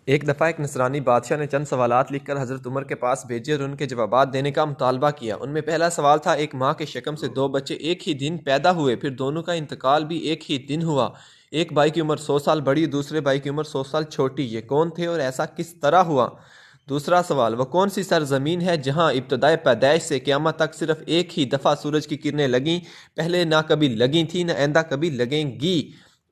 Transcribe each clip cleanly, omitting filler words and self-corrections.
ایک دفعہ ایک نصرانی بادشاہ نے چند سوالات لکھ کر حضرت عمر کے پاس بھیجے اور ان کے جوابات دینے کا مطالبہ کیا۔ ان میں پہلا سوال تھا، ایک ماں کے شکم سے دو بچے ایک ہی دن پیدا ہوئے، پھر دونوں کا انتقال بھی ایک ہی دن ہوا۔ ایک بھائی کی عمر 100 سال بڑی، دوسرے بھائی کی عمر 100 سال چھوٹی، یہ کون تھے اور ایسا کس طرح ہوا؟ دوسرا سوال، وہ کون سی سرزمین ہے جہاں ابتدائے پیدائش سے قیامت تک صرف ایک ہی دفعہ سورج کی کرنیں لگیں، پہلے نہ کبھی لگیں تھیں نہ آئندہ کبھی لگیں گی؟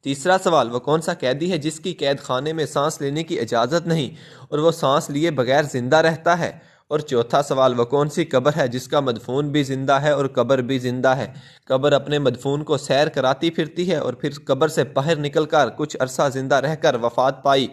تیسرا سوال، وہ کون سا قیدی ہے جس کی قید خانے میں سانس لینے کی اجازت نہیں اور وہ سانس لیے بغیر زندہ رہتا ہے؟ اور چوتھا سوال، وہ کون سی قبر ہے جس کا مدفون بھی زندہ ہے اور قبر بھی زندہ ہے؟ قبر اپنے مدفون کو سیر کراتی پھرتی ہے اور پھر قبر سے باہر نکل کر کچھ عرصہ زندہ رہ کر وفات پائی۔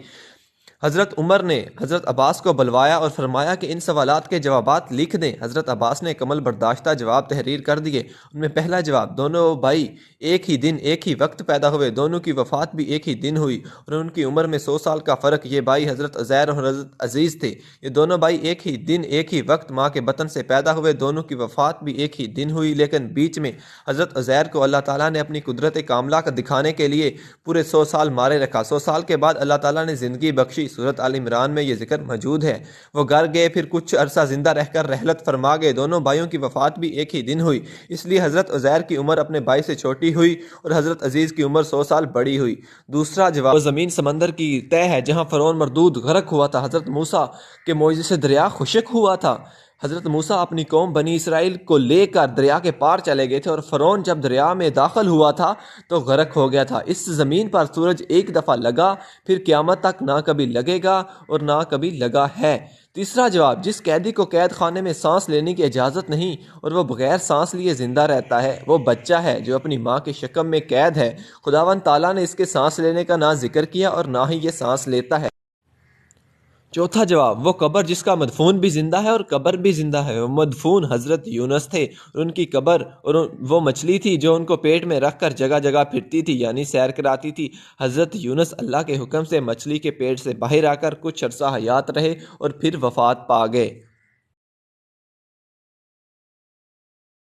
حضرت عمر نے حضرت عباس کو بلوایا اور فرمایا کہ ان سوالات کے جوابات لکھ دیں۔ حضرت عباس نے کمل برداشتہ جواب تحریر کر دیے۔ ان میں پہلا جواب، دونوں بھائی ایک ہی دن ایک ہی وقت پیدا ہوئے، دونوں کی وفات بھی ایک ہی دن ہوئی اور ان کی عمر میں 100 سال کا فرق۔ یہ بھائی حضرت عزیر اور حضرت عزیز تھے۔ یہ دونوں بھائی ایک ہی دن ایک ہی وقت ماں کے بطن سے پیدا ہوئے، دونوں کی وفات بھی ایک ہی دن ہوئی، لیکن بیچ میں حضرت عزیر کو اللہ تعالیٰ نے اپنی قدرت کاملہ کا دکھانے کے لیے پورے 100 سال مارے رکھا۔ 100 سال کے بعد اللہ تعالیٰ نے زندگی بخشی۔ سورۃ آل عمران میں یہ ذکر موجود ہے۔ وہ گھر گئے، پھر کچھ عرصہ زندہ رہ کر رحلت فرما گئے۔ دونوں بھائیوں کی وفات بھی ایک ہی دن ہوئی، اس لیے حضرت عزیر کی عمر اپنے بھائی سے چھوٹی ہوئی اور حضرت عزیز کی عمر 100 سال بڑی ہوئی۔ دوسرا جواب، وہ زمین سمندر کی تہ ہے جہاں فرعون مردود غرق ہوا تھا۔ حضرت موسیٰ کے معجزے سے دریا خشک ہوا تھا۔ حضرت موسیٰ اپنی قوم بنی اسرائیل کو لے کر دریا کے پار چلے گئے تھے اور فرعون جب دریا میں داخل ہوا تھا تو غرق ہو گیا تھا۔ اس زمین پر سورج ایک دفعہ لگا، پھر قیامت تک نہ کبھی لگے گا اور نہ کبھی لگا ہے۔ تیسرا جواب، جس قیدی کو قید خانے میں سانس لینے کی اجازت نہیں اور وہ بغیر سانس لیے زندہ رہتا ہے، وہ بچہ ہے جو اپنی ماں کے شکم میں قید ہے۔ خداوند تعالیٰ نے اس کے سانس لینے کا نہ ذکر کیا اور نہ ہی یہ سانس لیتا ہے۔ چوتھا جواب، وہ قبر جس کا مدفون بھی زندہ ہے اور قبر بھی زندہ ہے۔ وہ مدفون حضرت یونس تھے اور ان کی قبر اور وہ مچھلی تھی جو ان کو پیٹ میں رکھ کر جگہ جگہ پھرتی تھی، یعنی سیر کراتی تھی۔ حضرت یونس اللہ کے حکم سے مچھلی کے پیٹ سے باہر آ کر کچھ عرصہ حیات رہے اور پھر وفات پا گئے۔